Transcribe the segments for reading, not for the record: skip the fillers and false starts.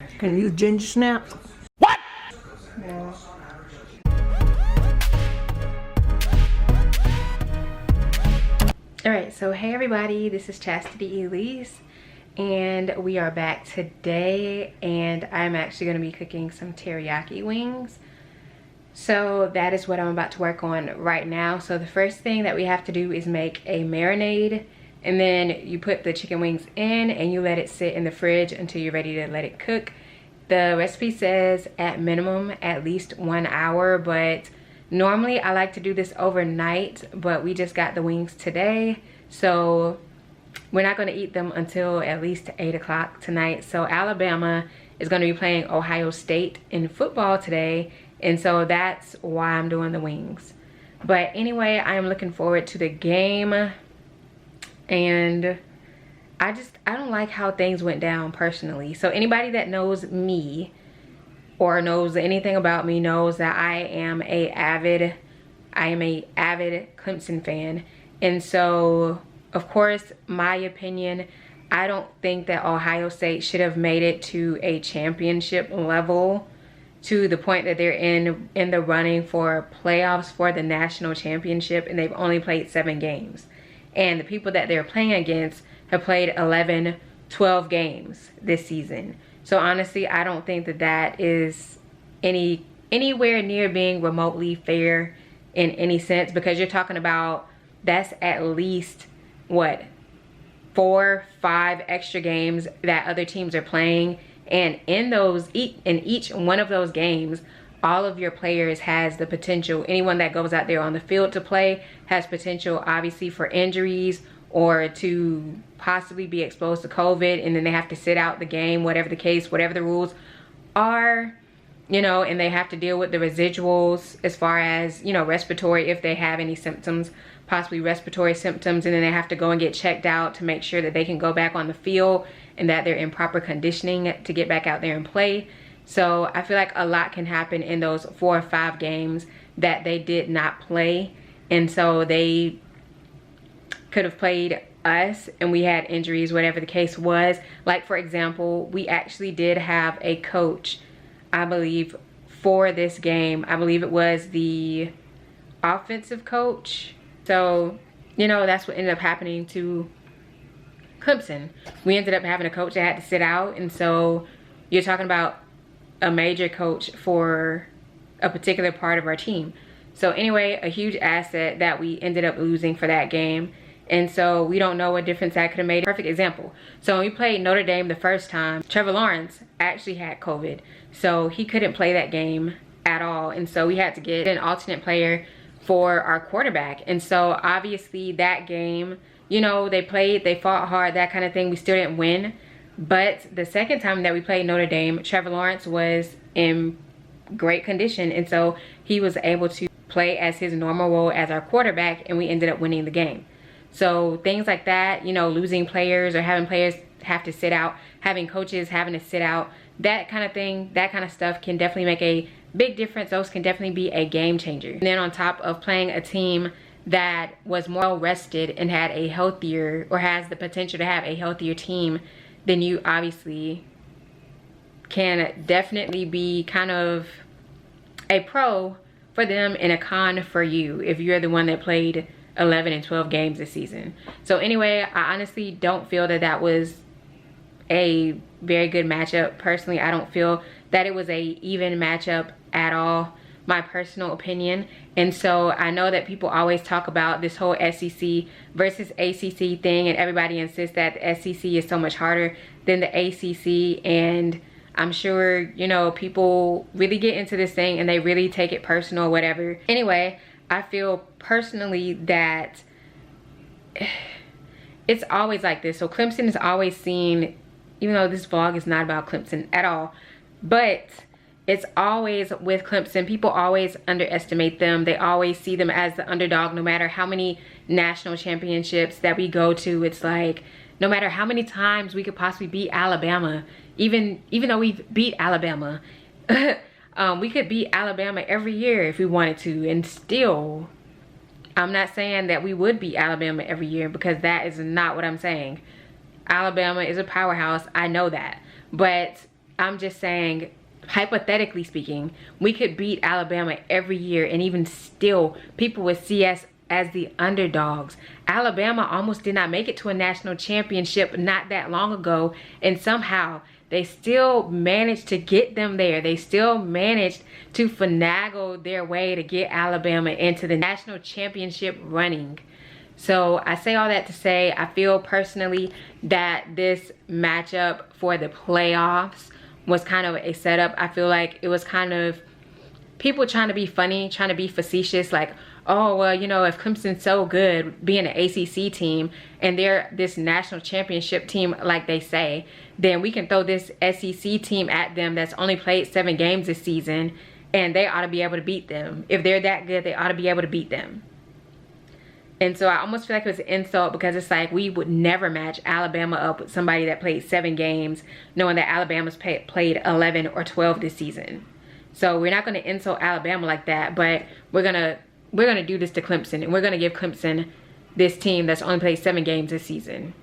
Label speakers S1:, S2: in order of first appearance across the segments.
S1: Can you ginger snap?
S2: What?
S1: Yeah.
S3: Alright, so hey everybody, this is Chastity Elise and we are back today and I'm actually going to be cooking some teriyaki wings. So that is what I'm about to work on right now. So the first thing that we have to do is make a marinade, and then you put the chicken wings in and you let it sit in the fridge until you're ready to let it cook. The recipe says at minimum at least 1 hour, but normally I like to do this overnight, but we just got the wings today, so we're not going to eat them until at least 8 o'clock tonight. So Alabama is going to be playing Ohio State in football today, and so that's why I'm doing the wings. But anyway, I am looking forward to the game, and I don't like how things went down personally. So anybody that knows me or knows anything about me knows that I am a avid Clemson fan. And so of course, my opinion, I don't think that Ohio State should have made it to a championship level, to the point that they're in the running for playoffs for the national championship, and they've only played 7 games. And the people that they're playing against have played 11, 12 games this season. So honestly, I don't think that that is anywhere near being remotely fair in any sense, because you're talking about, that's at least what, 4, 5 extra games that other teams are playing, and in each one of those games, all of your players has the potential, anyone that goes out there on the field to play has potential, obviously, for injuries or to possibly be exposed to COVID, and then they have to sit out the game, whatever the case, whatever the rules are, you know, and they have to deal with the residuals as far as, you know, respiratory, if they have any symptoms, possibly respiratory symptoms, and then they have to go and get checked out to make sure that they can go back on the field and that they're in proper conditioning to get back out there and play. So I feel like a lot can happen in those 4 or 5 games that they did not play, and so they could have played us and we had injuries, whatever the case was. Like, for example, we actually did have a coach, I believe, for this game. I believe it was the offensive coach. So, you know, that's what ended up happening to Clemson. We ended up having a coach that had to sit out, and so you're talking about a major coach for a particular part of our team. So anyway, a huge asset that we ended up losing for that game. And so we don't know what difference that could have made. Perfect example. So when we played Notre Dame the first time, Trevor Lawrence actually had COVID. So he couldn't play that game at all. And so we had to get an alternate player for our quarterback. And so obviously that game, you know, they played, they fought hard, that kind of thing. We still didn't win. But the second time that we played Notre Dame, Trevor Lawrence was in great condition. And so he was able to play as his normal role as our quarterback, and we ended up winning the game. So things like that, you know, losing players or having players have to sit out, having coaches having to sit out, that kind of thing, that kind of stuff can definitely make a big difference. Those can definitely be a game changer. And then on top of playing a team that was more rested and had a healthier, or has the potential to have a healthier team, then you obviously can definitely be kind of a pro for them and a con for you if you're the one that played 11 and 12 games this season. So anyway, I honestly don't feel that that was a very good matchup. Personally, I don't feel that it was a even matchup at all, my personal opinion. And so I know that people always talk about this whole SEC versus ACC thing, and everybody insists that the SEC is so much harder than the ACC, and I'm sure, you know, people really get into this thing and they really take it personal or whatever. Anyway, I feel personally that it's always like this. So Clemson is always seen, even though this vlog is not about Clemson at all, but it's always with Clemson. People always underestimate them. They always see them as the underdog. No matter how many national championships that we go to, it's like, no matter how many times we could possibly beat Alabama, even though we've beat Alabama, we could beat Alabama every year if we wanted to, and still, I'm not saying that we would beat Alabama every year, because that is not what I'm saying. Alabama is a powerhouse, I know that, but I'm just saying, hypothetically speaking, we could beat Alabama every year and even still people would see us as the underdogs. Alabama almost did not make it to a national championship not that long ago, and somehow they still managed to get them there. They still managed to finagle their way to get Alabama into the national championship running. So I say all that to say, I feel personally that this matchup for the playoffs was kind of a setup. I feel like it was kind of people trying to be funny, trying to be facetious, like, oh, well, you know, if Clemson's so good being an ACC team and they're this national championship team like they say, then we can throw this SEC team at them that's only played 7 games this season and they ought to be able to beat them. If they're that good, they ought to be able to beat them. And so I almost feel like it was an insult because it's like we would never match Alabama up with somebody that played 7 games knowing that Alabama's played 11 or 12 this season. So we're not going to insult Alabama like that, but we're gonna do this to Clemson, and we're gonna give Clemson, this team that's only played 7 games this season.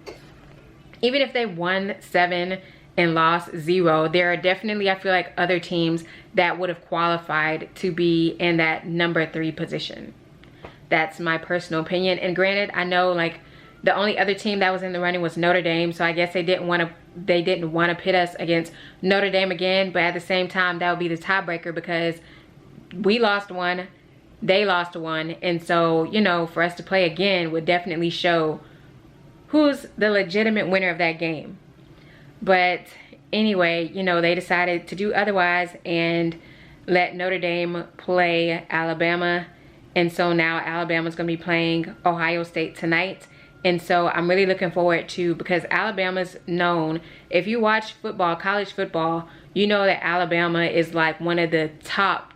S3: Even if they won 7 and lost 0, there are definitely, I feel like, other teams that would have qualified to be in that number 3 position. That's my personal opinion. And granted, I know like the only other team that was in the running was Notre Dame, so I guess they didn't want to pit us against Notre Dame again, but at the same time that would be the tiebreaker because we lost 1, they lost 1, and so, you know, for us to play again would definitely show who's the legitimate winner of that game. But anyway, you know, they decided to do otherwise and let Notre Dame play Alabama. And so now Alabama's going to be playing Ohio State tonight. And so I'm really looking forward to, because Alabama's known, if you watch football, college football, you know that Alabama is like one of the top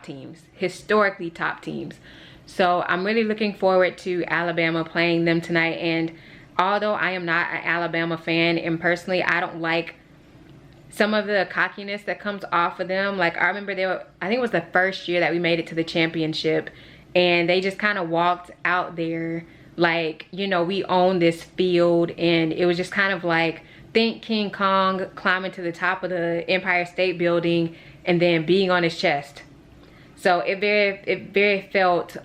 S3: teams, historically top teams. So I'm really looking forward to Alabama playing them tonight. And although I am not an Alabama fan, and personally I don't like some of the cockiness that comes off of them. Like I remember I think it was the first year that we made it to the championship and they just kind of walked out there like, you know, we own this field, and it was just kind of like, think King Kong climbing to the top of the Empire State Building and then being on his chest. So it very felt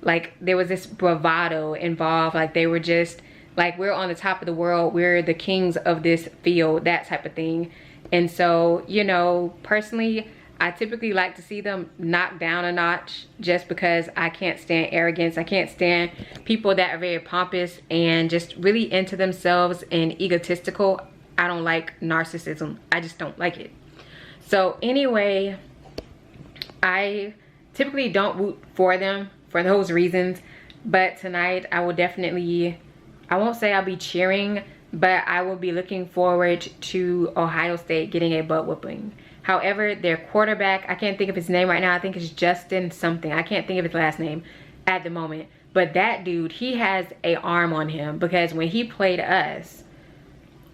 S3: like there was this bravado involved, like they were just like, we're on the top of the world, we're the kings of this field, that type of thing. And so, you know, personally, I typically like to see them knocked down a notch just because I can't stand arrogance. I can't stand people that are very pompous and just really into themselves and egotistical. I don't like narcissism. I just don't like it. So anyway, I typically don't root for them for those reasons. But tonight I will definitely, I won't say I'll be cheering, but I will be looking forward to Ohio State getting a butt whooping. However, their quarterback, I can't think of his name right now. I think it's Justin something. I can't think of his last name at the moment. But that dude, he has a arm on him, because when he played us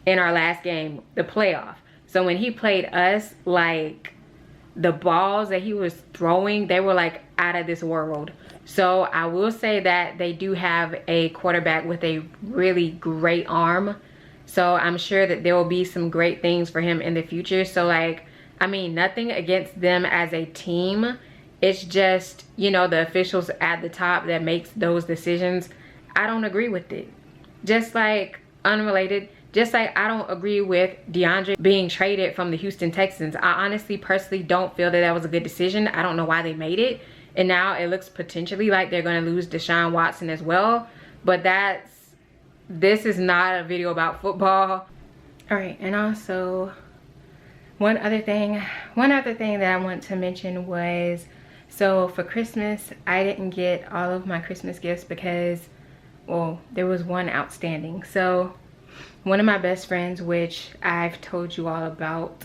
S3: in our last game, the playoff. So when he played us, like the balls that he was throwing, they were like out of this world. So I will say that they do have a quarterback with a really great arm. So I'm sure that there will be some great things for him in the future. So like, I mean, nothing against them as a team. It's just, you know, the officials at the top that makes those decisions. I don't agree with it. Just like, unrelated, just like I don't agree with DeAndre being traded from the Houston Texans. I honestly, personally don't feel that that was a good decision. I don't know why they made it. And now it looks potentially like they're going to lose Deshaun Watson as well. But this is not a video about football. All right, and also one other thing that I want to mention was, so for Christmas, I didn't get all of my Christmas gifts because, well, there was one outstanding. So one of my best friends, which I've told you all about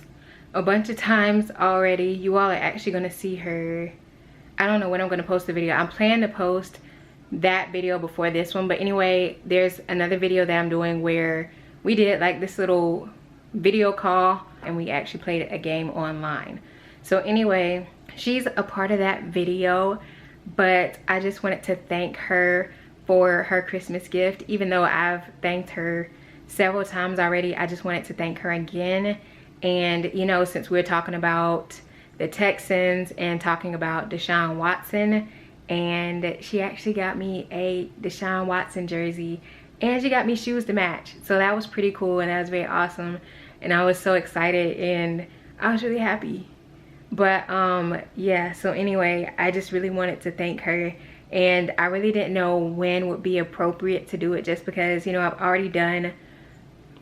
S3: a bunch of times already, you all are actually going to see her. I don't know when I'm going to post the video. I'm planning to post that video before this one, but anyway, there's another video that I'm doing where we did like this little video call and we actually played a game online. So anyway, she's a part of that video, but I just wanted to thank her for her Christmas gift. Even though I've thanked her several times already, I just wanted to thank her again. And you know, since we're talking about the Texans and talking about Deshaun Watson, and she actually got me a Deshaun Watson jersey, and she got me shoes to match. So that was pretty cool, and that was very awesome, and I was so excited and I was really happy. But yeah, so anyway, I just really wanted to thank her, and I really didn't know when would be appropriate to do it, just because, you know, I've already done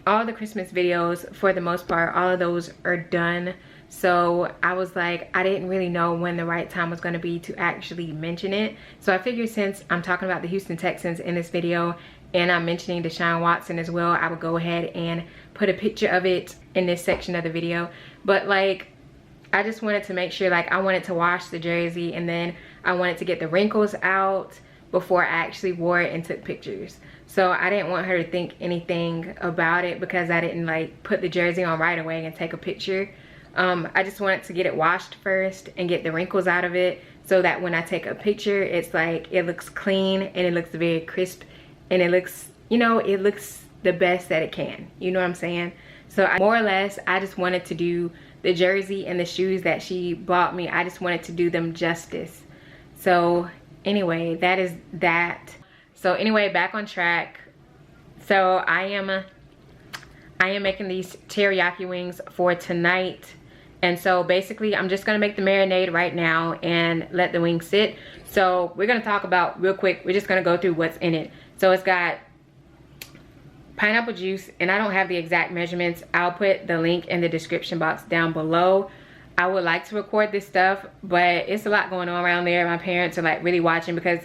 S3: all the Christmas videos for the most part. All of those are done. So I was like, I didn't really know when the right time was going to be to actually mention it. So I figured, since I'm talking about the Houston Texans in this video and I'm mentioning Deshaun Watson as well, I would go ahead and put a picture of it in this section of the video. But like, I just wanted to make sure, like, I wanted to wash the jersey, and then I wanted to get the wrinkles out before I actually wore it and took pictures. So I didn't want her to think anything about it because I didn't like put the jersey on right away and take a picture. I just wanted to get it washed first and get the wrinkles out of it, so that when I take a picture, it's like, it looks clean and it looks very crisp, and it looks, you know, it looks the best that it can. You know what I'm saying? So more or less, I just wanted to do the jersey and the shoes that she bought me. I just wanted to do them justice. So anyway, that is that. So anyway, back on track. So I am making these teriyaki wings for tonight. And so basically, I'm just gonna make the marinade right now and let the wings sit. So we're gonna talk about, real quick, we're just gonna go through what's in it. So it's got pineapple juice, and I don't have the exact measurements. I'll put the link in the description box down below. I would like to record this stuff, but it's a lot going on around there. My parents are like really watching, because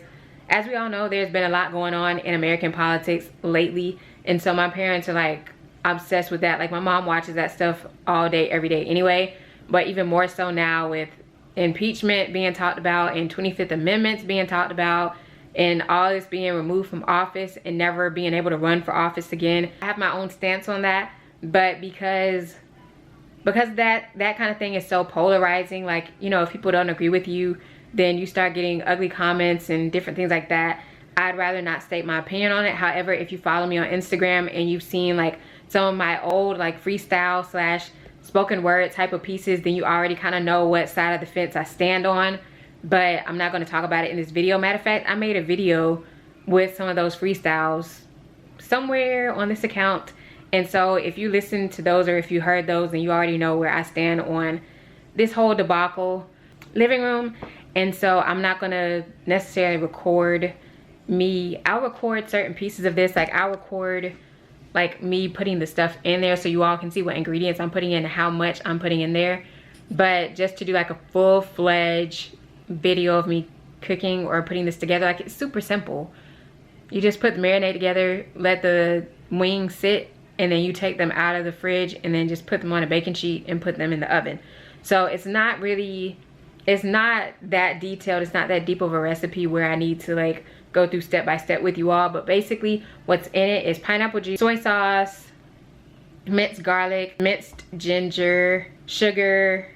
S3: as we all know, there's been a lot going on in American politics lately, and so my parents are like obsessed with that. Like, my mom watches that stuff all day, every day anyway, but even more so now with impeachment being talked about and 25th Amendments being talked about, and all this being removed from office and never being able to run for office again. I have my own stance on that, but because that kind of thing is so polarizing, like, you know, if people don't agree with you, then you start getting ugly comments and different things like that. I'd rather not state my opinion on it. However, if you follow me on Instagram and you've seen like some of my old like freestyle slash spoken word type of pieces, then you already kind of know what side of the fence I stand on. But I'm not going to talk about it in this video. Matter of fact, I made a video with some of those freestyles somewhere on this account, and so if you listen to those, or if you heard those, then you already know where I stand on this whole debacle living room. And so I'm not going to necessarily record me. I'll record certain pieces of this, like I'll record like me putting the stuff in there so you all can see what ingredients I'm putting in and how much I'm putting in there. But just to do like a full-fledged video of me cooking or putting this together, like, it's super simple. You just put the marinade together, let the wings sit, and then you take them out of the fridge and then just put them on a baking sheet and put them in the oven. So it's not that detailed, it's not that deep of a recipe where I need to like go through step by step with you all. But basically what's in it is pineapple juice, soy sauce, minced garlic, minced ginger, sugar,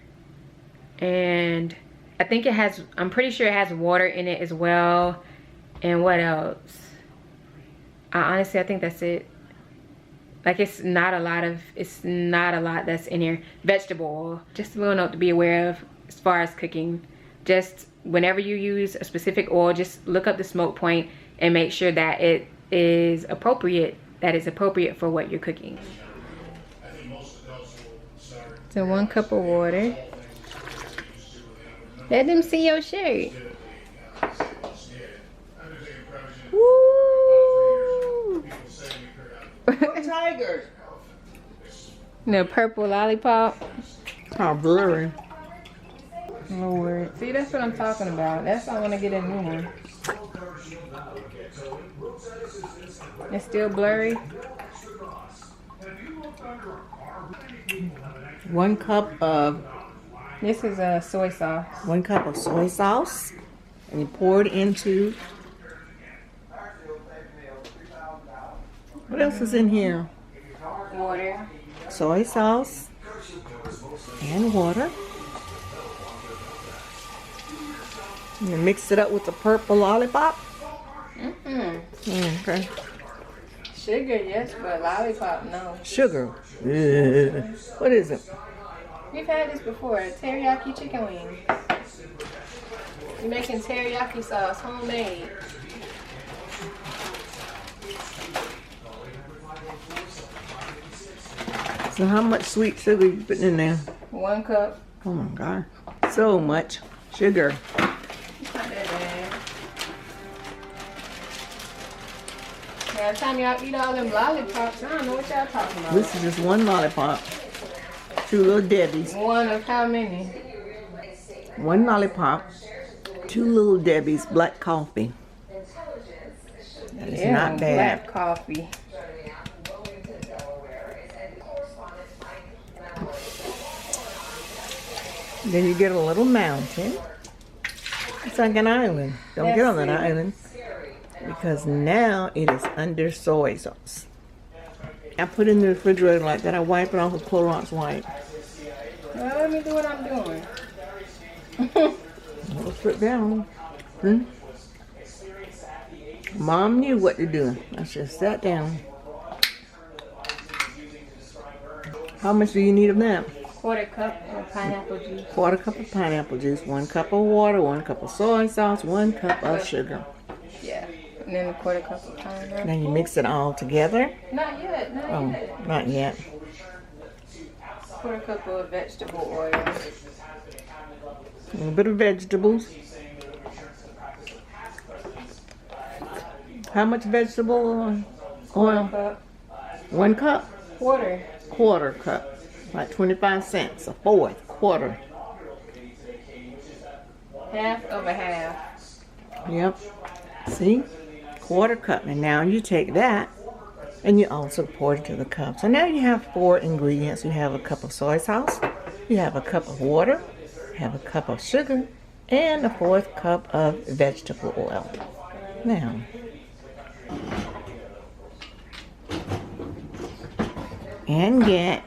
S3: and I think it has, I'm pretty sure it has water in it as well. And what else? Honestly, I think that's it. Like, it's not a lot that's in here. Vegetable oil, just a little note to be aware of as far as cooking. Just whenever you use a specific oil, just look up the smoke point and make sure that it is appropriate, for what you're cooking. So 1 cup of water. Let them see your shirt. Woo!
S1: Tiger.
S3: The purple lollipop.
S1: Oh, blurry.
S3: Lord. See, that's what I'm talking about. That's why I want to get a new one. It's still blurry.
S1: 1 cup of.
S3: This is a soy sauce.
S1: 1 cup of soy sauce, and you pour it into. What else is in here?
S3: Water.
S1: Soy sauce and water. You mix it up with the purple lollipop.
S3: Okay. Sugar, yes, but lollipop, no.
S1: Sugar. Ugh. What is it?
S3: We've had this before. Teriyaki chicken wings. You're making teriyaki sauce, homemade.
S1: So how much sweet sugar you putting in there?
S3: 1 cup.
S1: Oh my God. So much sugar.
S3: It's not that bad. By the time y'all eat all them lollipops, I don't know what y'all talking about.
S1: This is just one lollipop. 2 little Debbie's.
S3: One of how many?
S1: 1 lollipop. 2 little Debbie's black coffee. That is not bad.
S3: Black coffee.
S1: Then you get a little mountain. It's like an island. Don't get on that island. Because now it is under soy sauce. I put it in the refrigerator like that. I wipe it off with Clorox wipe.
S3: Well, let me do what I'm doing.
S1: Let's put down. Mom knew what to do. I just sat down. How much do you need of that?
S3: 1/4 cup of pineapple juice.
S1: 1/4 cup of pineapple juice, 1 cup of water, 1 cup of soy sauce, 1 cup of sugar.
S3: Yeah. And then 1/4 cup of pineapple.
S1: Now you mix it all together.
S3: Not yet.
S1: Oh, not yet.
S3: 1/4 cup of vegetable oil.
S1: A little bit of vegetables. How much vegetable oil?
S3: 1 cup.
S1: 1 cup?
S3: 1/4.
S1: 1/4 cup. Like 25 cents. 1/4. 1/4.
S3: Half of a half.
S1: Yep. See? 1/4 cup. And now you take that and you also pour it into the cup. So now you have 4 ingredients. You have a cup of soy sauce. You have a cup of water. You have a cup of sugar. And a 1/4 cup of vegetable oil. Now. And get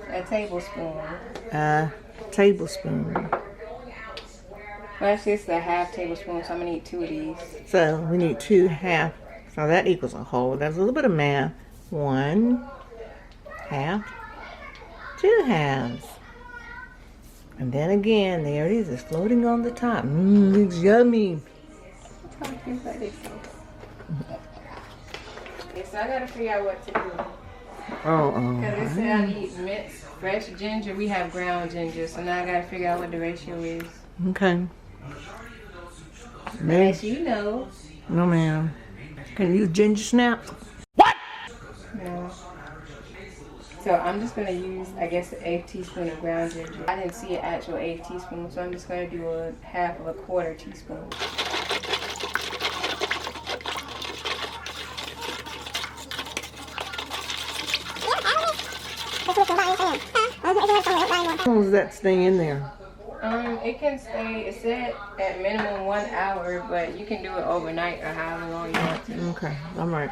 S3: A tablespoon.
S1: a tablespoon.
S3: Well, actually, it's a half tablespoon, so I'm gonna need 2 of these.
S1: So we need 2 half. So that equals a whole. That's a little bit of math. 1 half. 2 halves. And then again, there it is. It's floating on the top. Mmm, it's yummy.
S3: Okay, so I gotta figure out what to do. Because they said I need minced fresh ginger. We have ground ginger, so now I gotta figure out what the ratio is.
S1: Okay.
S3: As you know.
S1: No, ma'am. Can you use ginger snaps?
S3: No. So I'm just gonna use, I guess, 1/8 teaspoon of ground ginger. I didn't see an actual 1/8 teaspoon, so I'm just gonna do a half of a 1/4 teaspoon.
S1: How long does that stay in there?
S3: It can stay, it said at minimum 1 hour, but you can do it overnight or however long you want to.
S1: Okay, all right.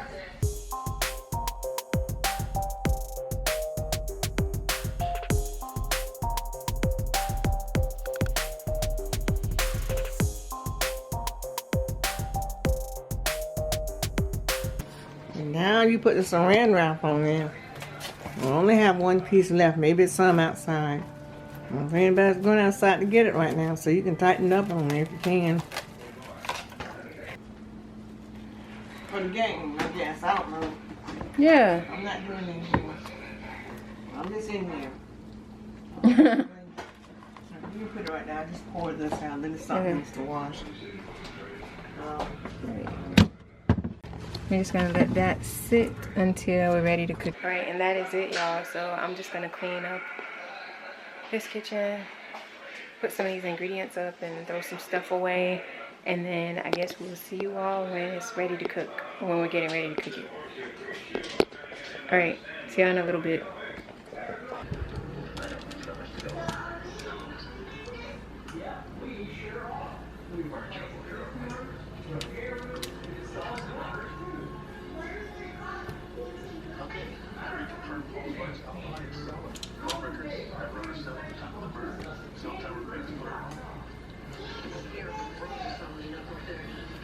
S1: And now you put the saran wrap on there. We only have 1 piece left. Maybe it's some outside. I don't think anybody's going outside to get it right now, so you can tighten it up on there if you can. For the game, I guess. I don't know.
S3: Yeah.
S1: I'm not doing anything. I'm just in here. You put it right now. Just pour this out. Then it's something else to wash.
S3: We're just gonna let that sit until we're ready to cook. All right, and that is it, y'all. So I'm just gonna clean up this kitchen, put some of these ingredients up and throw some stuff away. And then I guess we'll see you all when it's ready to cook, when we're getting ready to cook it. All right, see you in a little bit.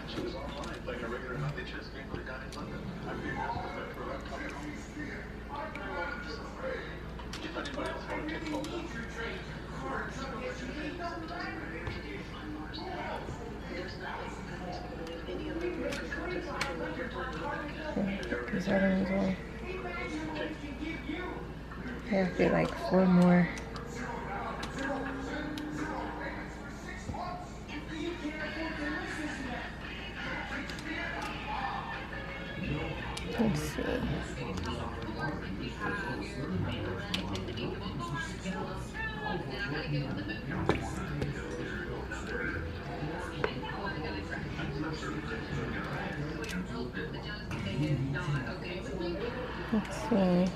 S2: She was online playing a regular chess game with a guy in London. I figured that's
S3: These other ones on. I have to get like 4 more. Let's see. Let's see.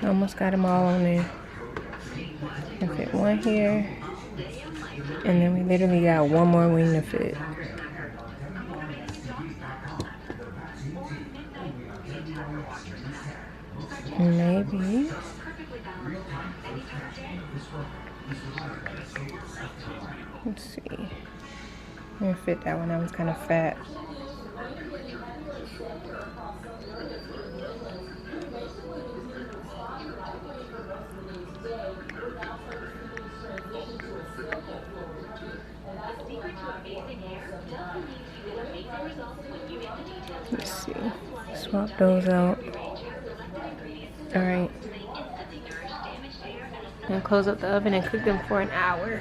S3: Almost got them all on there. I fit one here, and then we literally got one more wing to fit. Maybe. Let's see. I'm gonna fit that one. That one's kind of fat. Let's see. Swap those out. Alright. I'm gonna close up the oven and cook them for an hour.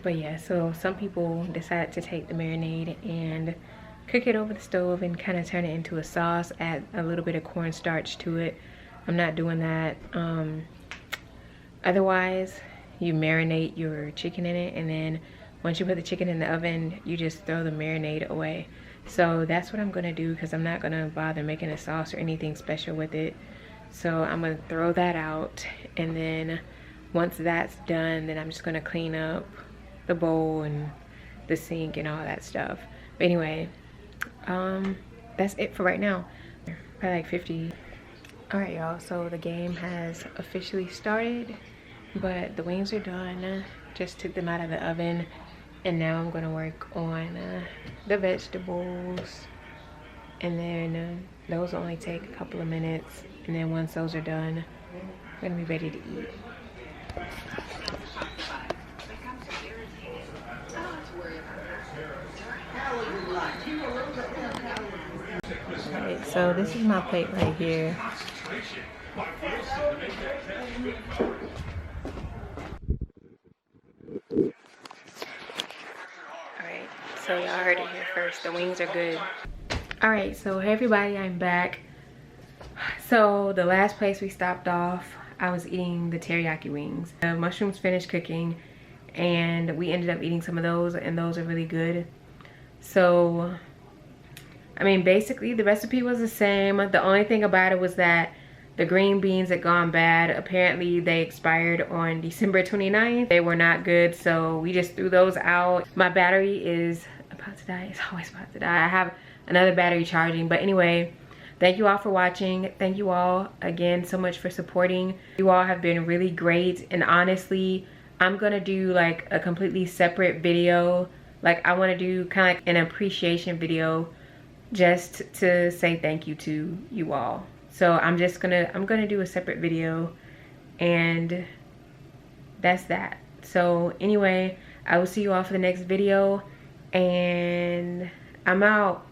S3: But yeah, so some people decide to take the marinade and cook it over the stove and kind of turn it into a sauce, add a little bit of cornstarch to it. I'm not doing that. Otherwise, you marinate your chicken in it, and then once you put the chicken in the oven, you just throw the marinade away. So that's what I'm gonna do, because I'm not gonna bother making a sauce or anything special with it. So I'm gonna throw that out, and then once that's done, then I'm just gonna clean up the bowl and the sink and all that stuff. But anyway, that's it for right now. Probably like 50. All right, y'all, so the game has officially started, but the wings are done. Just took them out of the oven, and now I'm gonna work on the vegetables, and then those only take a couple of minutes, and then once those are done, we're gonna be ready to eat. Alright, so this is my plate right here. Alright, so y'all heard it here first. The wings are good. Alright, so hey everybody, I'm back. So the last place we stopped off, I was eating the teriyaki wings. The mushrooms finished cooking, and we ended up eating some of those, and those are really good. So I mean, basically the recipe was the same. The only thing about it was that the green beans had gone bad. Apparently they expired on December 29th. They were not good, so we just threw those out. My battery is about to die. It's always about to die. I have another battery charging, but anyway, thank you all for watching. Thank you all again so much for supporting. You all have been really great, and honestly, I'm gonna do like a completely separate video. Like I wanna do kind of like an appreciation video just to say thank you to you all. So I'm gonna do a separate video, and that's that. So anyway, I will see you all for the next video, and I'm out.